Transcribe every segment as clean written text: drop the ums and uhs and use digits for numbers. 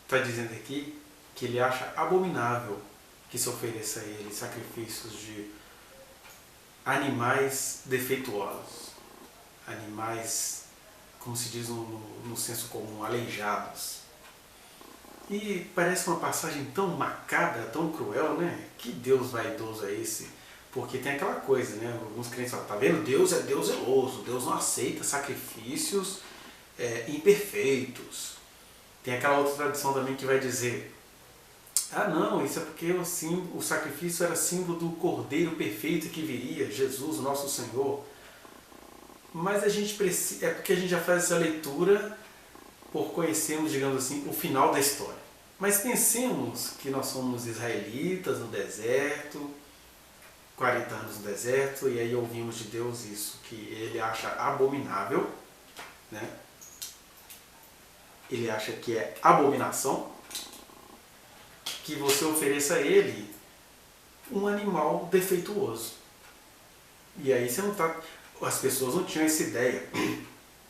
está dizendo aqui que ele acha abominável que se ofereça a ele sacrifícios de animais defeituosos, animais, como se diz no senso comum, aleijados. E parece uma passagem tão macabra, tão cruel, né? Que Deus vaidoso é esse? Porque tem aquela coisa, né? Alguns crentes falam, tá vendo? Deus é Deus zeloso, Deus não aceita sacrifícios imperfeitos. Tem aquela outra tradição também que vai dizer, ah não, isso é porque o sacrifício era símbolo do Cordeiro perfeito que viria, Jesus, o nosso Senhor. Mas a gente precisa, é porque a gente já faz essa leitura por conhecermos, digamos assim, o final da história. Mas pensemos que nós somos israelitas no deserto, 40 anos no deserto, e aí ouvimos de Deus isso, que ele acha abominável, né? Ele acha que é abominação, que você ofereça a ele um animal defeituoso. E aí você não tá, as pessoas não tinham essa ideia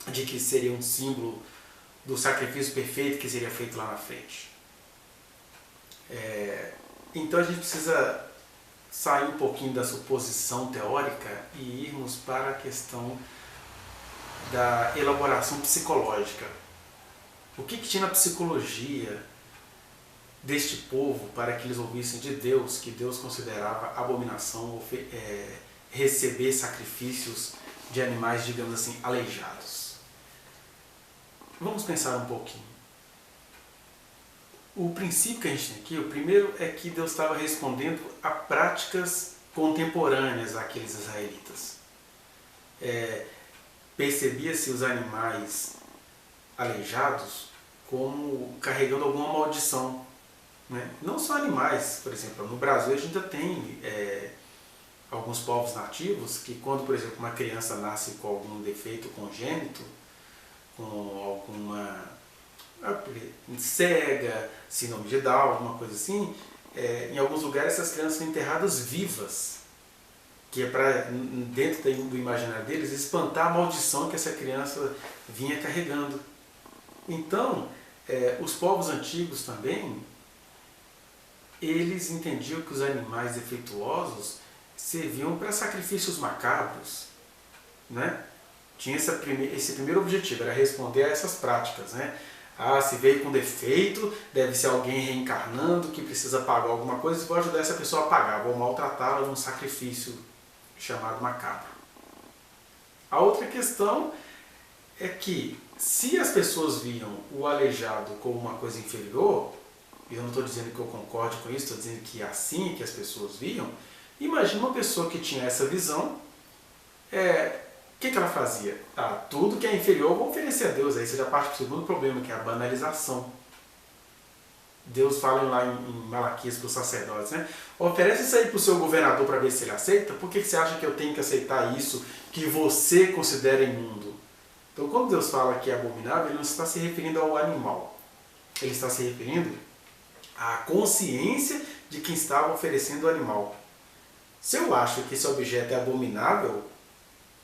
de que seria um símbolo do sacrifício perfeito que seria feito lá na frente. Então a gente precisa sair um pouquinho da suposição teórica e irmos para a questão da elaboração psicológica. O que tinha na psicologia deste povo para que eles ouvissem de Deus, que Deus considerava abominação receber sacrifícios de animais, digamos assim, aleijados? Vamos pensar um pouquinho. O princípio que a gente tem aqui, o primeiro é que Deus estava respondendo a práticas contemporâneas àqueles israelitas. Percebia-se os animais aleijados como carregando alguma maldição, né? Não só animais, por exemplo, no Brasil a gente ainda tem alguns povos nativos que quando, por exemplo, uma criança nasce com algum defeito congênito, com alguma cega, síndrome de Down, alguma coisa assim, em alguns lugares essas crianças são enterradas vivas, que é para, dentro do imaginário deles, espantar a maldição que essa criança vinha carregando. Então, os povos antigos também, eles entendiam que os animais defeituosos serviam para sacrifícios macabros, né? Tinha esse primeiro objetivo, era responder a essas práticas, né? Ah, se veio com defeito, deve ser alguém reencarnando que precisa pagar alguma coisa, e vou ajudar essa pessoa a pagar, vou maltratá-la num sacrifício chamado macabro. A outra questão é que, se as pessoas viam o aleijado como uma coisa inferior, e eu não estou dizendo que eu concorde com isso, estou dizendo que é assim que as pessoas viam, imagina uma pessoa que tinha essa visão, o que ela fazia? Tudo que é inferior eu vou oferecer a Deus. Aí você já parte para o segundo problema, que é a banalização. Deus fala lá em Malaquias para os sacerdotes, né? Oferece isso aí para o seu governador para ver se ele aceita. Por que você acha que eu tenho que aceitar isso que você considera imundo? Então, quando Deus fala que é abominável, ele não está se referindo ao animal. Ele está se referindo à consciência de quem estava oferecendo o animal. Se eu acho que esse objeto é abominável,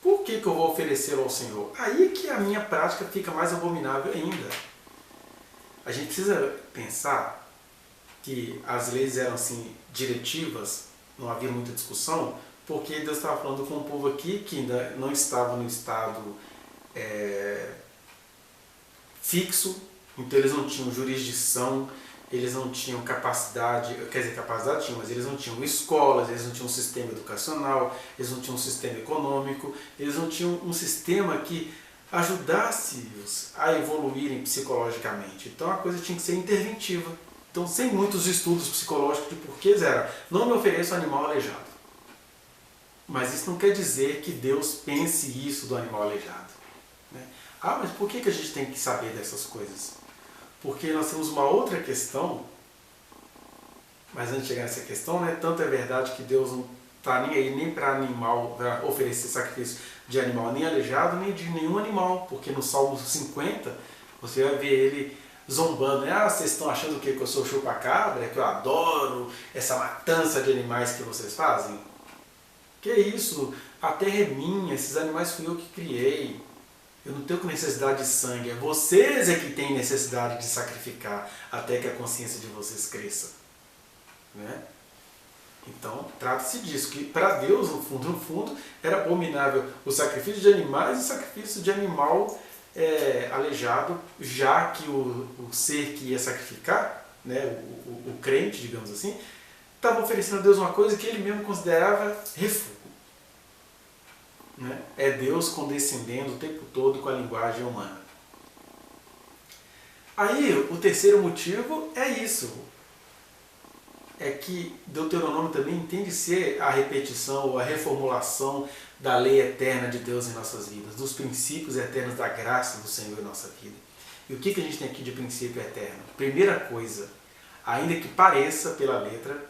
por que eu vou oferecê-lo ao Senhor? Aí que a minha prática fica mais abominável ainda. A gente precisa pensar que as leis eram assim diretivas, não havia muita discussão, porque Deus estava falando com um povo aqui que ainda não estava no estado fixo, então eles não tinham jurisdição, eles não tinham capacidade, quer dizer, capacidade tinham, mas eles não tinham escolas, eles não tinham um sistema educacional, eles não tinham um sistema econômico, eles não tinham um sistema que ajudasse-os a evoluírem psicologicamente. Então a coisa tinha que ser interventiva. Então, sem muitos estudos psicológicos de porquês era, não me ofereça um animal aleijado. Mas isso não quer dizer que Deus pense isso do animal aleijado, né? Mas por que a gente tem que saber dessas coisas? Porque nós temos uma outra questão, mas antes de chegar nessa questão, né, tanto é verdade que Deus não está nem aí nem para animal, para oferecer sacrifício de animal nem aleijado, nem de nenhum animal, porque no Salmo 50 você vai ver ele zombando, né? Vocês estão achando que eu sou chupa-cabra, que eu adoro essa matança de animais que vocês fazem? Que isso? A terra é minha, esses animais fui eu que criei. Eu não tenho necessidade de sangue, é vocês é que têm necessidade de sacrificar até que a consciência de vocês cresça. Né? Então, trata-se disso, que para Deus, no fundo, era abominável o sacrifício de animais e o sacrifício de animal aleijado, já que o ser que ia sacrificar, né, o crente, digamos assim, estava oferecendo a Deus uma coisa que ele mesmo considerava refúgio. Né? É Deus condescendendo o tempo todo com a linguagem humana. Aí, o terceiro motivo é isso. É que Deuteronômio também entende ser a repetição ou a reformulação da lei eterna de Deus em nossas vidas, dos princípios eternos da graça do Senhor em nossa vida. E o que a gente tem aqui de princípio eterno? Primeira coisa, ainda que pareça pela letra,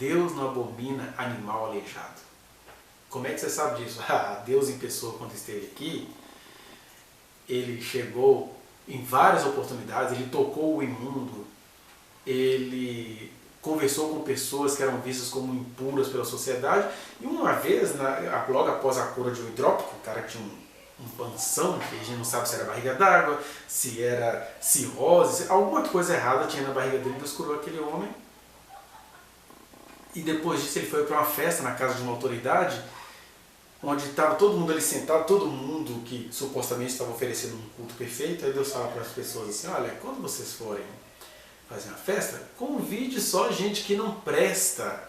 Deus não abomina animal aleijado. Como é que você sabe disso? Deus em pessoa, quando esteve aqui, ele chegou em várias oportunidades, ele tocou o imundo, ele conversou com pessoas que eram vistas como impuras pela sociedade, e uma vez, logo após a cura de um hidrópico, o cara tinha um panção, que a gente não sabe se era barriga d'água, se era cirrose, alguma coisa errada tinha na barriga dele, Deus curou aquele homem. E depois disso ele foi para uma festa na casa de uma autoridade, onde estava todo mundo ali sentado, todo mundo que supostamente estava oferecendo um culto perfeito. Aí Deus fala para as pessoas assim: olha, quando vocês forem fazer uma festa, convide só gente que não presta,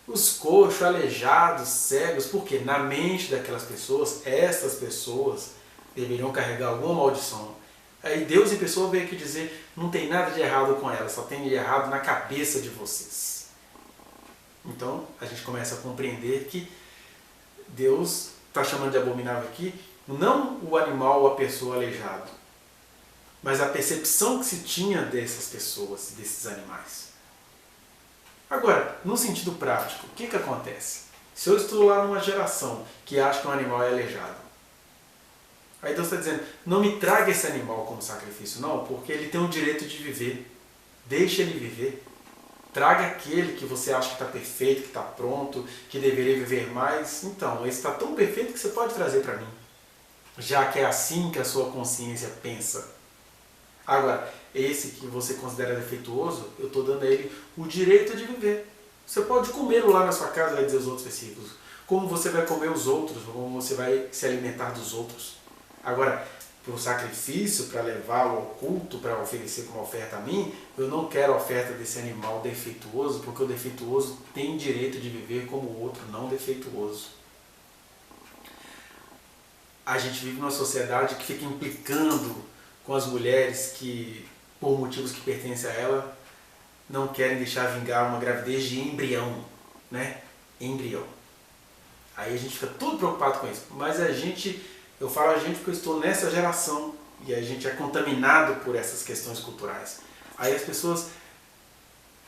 os coxos, aleijados, cegos, porque na mente daquelas pessoas, essas pessoas deveriam carregar alguma maldição. Aí Deus em pessoa veio aqui dizer: não tem nada de errado com elas, só tem de errado na cabeça de vocês. Então a gente começa a compreender que Deus está chamando de abominável aqui não o animal ou a pessoa aleijado, mas a percepção que se tinha dessas pessoas, desses animais. Agora, no sentido prático, o que acontece? Se eu estou lá numa geração que acha que um animal é aleijado, aí Deus está dizendo: não me traga esse animal como sacrifício, não, porque ele tem o direito de viver. Deixa ele viver. Traga aquele que você acha que está perfeito, que está pronto, que deveria viver mais. Então, esse está tão perfeito que você pode trazer para mim, já que é assim que a sua consciência pensa. Agora, esse que você considera defeituoso, eu estou dando a ele o direito de viver. Você pode comê-lo lá na sua casa, vai dizer os outros versículos. Como você vai comer os outros, como você vai se alimentar dos outros. Agora, para o sacrifício, para levá-lo ao culto, para oferecer como oferta a mim, eu não quero a oferta desse animal defeituoso, porque o defeituoso tem direito de viver como o outro não defeituoso. A gente vive numa sociedade que fica implicando com as mulheres que, por motivos que pertencem a ela, não querem deixar vingar uma gravidez de embrião, né? Embrião. Aí a gente fica todo preocupado com isso. Mas eu falo a gente porque eu estou nessa geração e a gente é contaminado por essas questões culturais. Aí as pessoas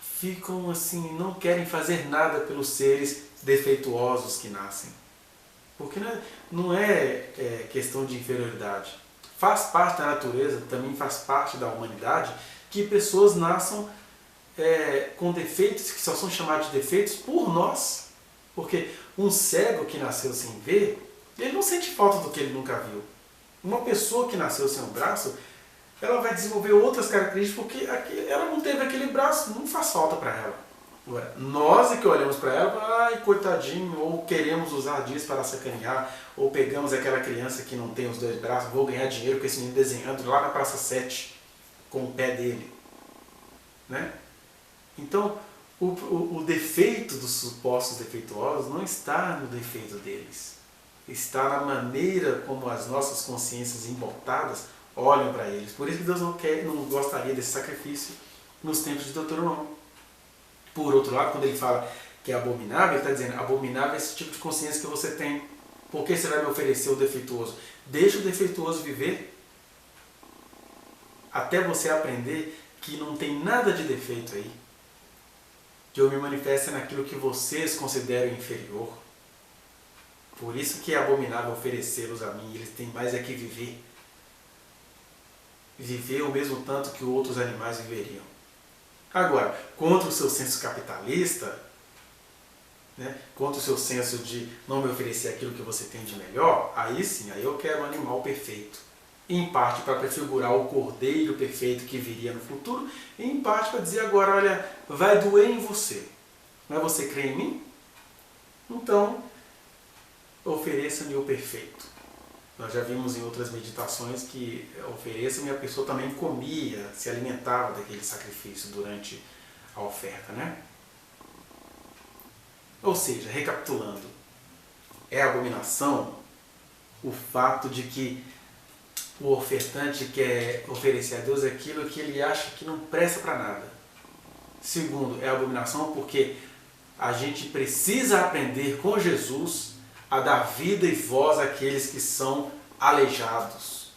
ficam assim, não querem fazer nada pelos seres defeituosos que nascem. Porque não é questão de inferioridade. Faz parte da natureza, também faz parte da humanidade, que pessoas nasçam com defeitos que só são chamados de defeitos por nós. Porque um cego que nasceu sem ver, ele não sente falta do que ele nunca viu. Uma pessoa que nasceu sem um braço, ela vai desenvolver outras características porque ela não teve aquele braço, não faz falta para ela. Nós é que olhamos para ela, ai coitadinho, ou queremos usar disso para sacanear, ou pegamos aquela criança que não tem os dois braços, vou ganhar dinheiro com esse menino desenhando lá na Praça 7 com o pé dele. Né? Então, o defeito dos supostos defeituosos não está no defeito deles. Está na maneira como as nossas consciências embotadas olham para eles. Por isso que Deus não gostaria desse sacrifício nos tempos de Deuteronômio. Por outro lado, quando ele fala que é abominável, ele está dizendo: abominável é esse tipo de consciência que você tem. Por que você vai me oferecer o defeituoso? Deixa o defeituoso viver até você aprender que não tem nada de defeito aí. Que eu me manifeste naquilo que vocês consideram inferior. Por isso que é abominável oferecê-los a mim. Eles têm mais é que viver. Viver o mesmo tanto que outros animais viveriam. Agora, contra o seu senso capitalista, né, contra o seu senso de não me oferecer aquilo que você tem de melhor, aí sim, aí eu quero um animal perfeito. Em parte para prefigurar o cordeiro perfeito que viria no futuro, e em parte para dizer agora, olha, vai doer em você. Mas você crê em mim? Então, ofereça-me o perfeito. Nós já vimos em outras meditações que ofereça-me, a pessoa também comia, se alimentava daquele sacrifício durante a oferta, né? Ou seja, recapitulando, é abominação o fato de que o ofertante quer oferecer a Deus aquilo que ele acha que não presta para nada. Segundo, é abominação porque a gente precisa aprender com Jesus a dar vida e voz àqueles que são aleijados.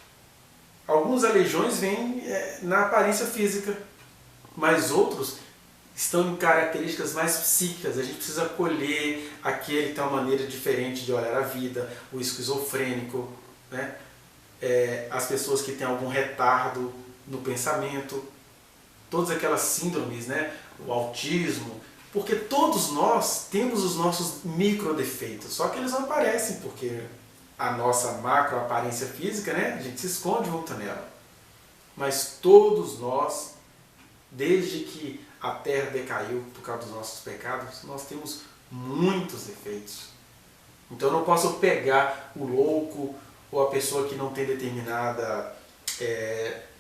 Alguns aleijões vêm na aparência física, mas outros estão em características mais psíquicas. A gente precisa acolher aquele que tem uma maneira diferente de olhar a vida, o esquizofrênico, né? As pessoas que têm algum retardo no pensamento, todas aquelas síndromes, né? O autismo, porque todos nós temos os nossos microdefeitos, só que eles não aparecem porque a nossa macro aparência física, né? A gente se esconde muito nela. Mas todos nós, desde que a terra decaiu por causa dos nossos pecados, nós temos muitos defeitos. Então eu não posso pegar o louco ou a pessoa que não tem determinada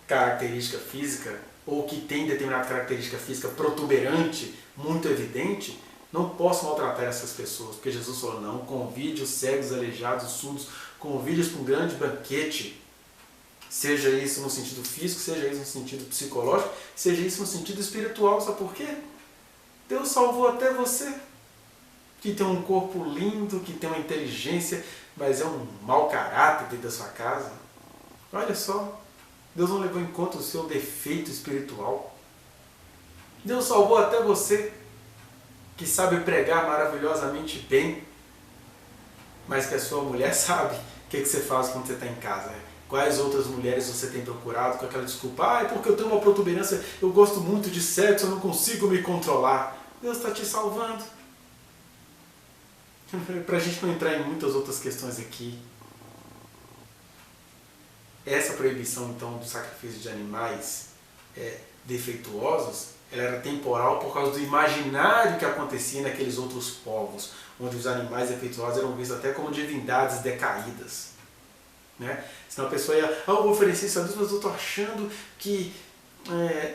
característica física, ou que tem determinada característica física protuberante, muito evidente, não posso maltratar essas pessoas, porque Jesus falou, não, convide os cegos, aleijados, surdos, convide-os para um grande banquete, seja isso no sentido físico, seja isso no sentido psicológico, seja isso no sentido espiritual. Sabe por quê? Deus salvou até você, que tem um corpo lindo, que tem uma inteligência, mas é um mau caráter dentro da sua casa. Olha só, Deus não levou em conta o seu defeito espiritual. Deus salvou até você, que sabe pregar maravilhosamente bem, mas que a sua mulher sabe o que você faz quando você está em casa. Quais outras mulheres você tem procurado com aquela desculpa? É porque eu tenho uma protuberância, eu gosto muito de sexo, eu não consigo me controlar. Deus está te salvando. Para a gente não entrar em muitas outras questões aqui, essa proibição então do sacrifício de animais defeituosos, ela era temporal por causa do imaginário que acontecia naqueles outros povos, onde os animais defeituosos eram vistos até como divindades decaídas. Né? Senão a pessoa ia, eu vou oferecer isso a Deus, mas eu estou achando que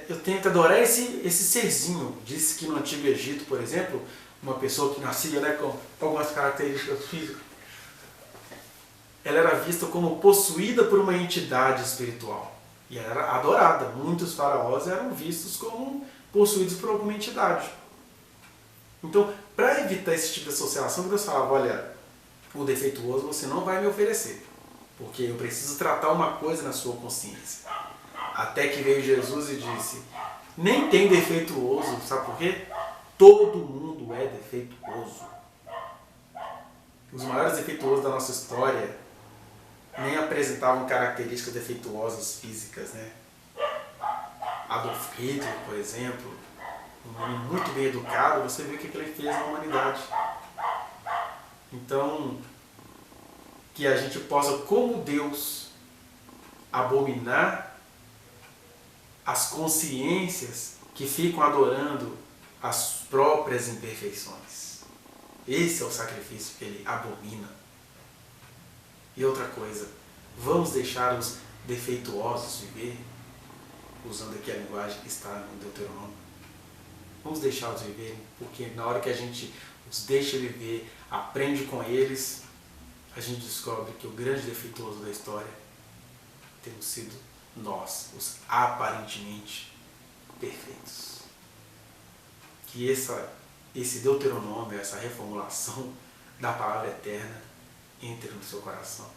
eu tenho que adorar esse serzinho. Diz que no Antigo Egito, por exemplo, uma pessoa que nascia, né, com algumas características físicas, ela era vista como possuída por uma entidade espiritual. E ela era adorada. Muitos faraós eram vistos como possuídos por alguma entidade. Então, para evitar esse tipo de associação, Deus falava, olha, o defeituoso você não vai me oferecer, porque eu preciso tratar uma coisa na sua consciência. Até que veio Jesus e disse, nem tem defeituoso, sabe por quê? Todo mundo é defeituoso. Os maiores defeituosos da nossa história nem apresentavam características defeituosas físicas, né? Adolf Hitler, por exemplo, um homem muito bem educado, você vê o que ele fez na humanidade. Então, que a gente possa, como Deus, abominar as consciências que ficam adorando as próprias imperfeições. Esse é o sacrifício que ele abomina. E outra coisa, vamos deixar os defeituosos viver, usando aqui a linguagem que está no Deuteronômio. Vamos deixá-los viverem, porque na hora que a gente os deixa viver, aprende com eles, a gente descobre que o grande defeituoso da história temos sido nós, os aparentemente perfeitos. Que esse Deuteronômio, essa reformulação da palavra eterna entre no seu coração.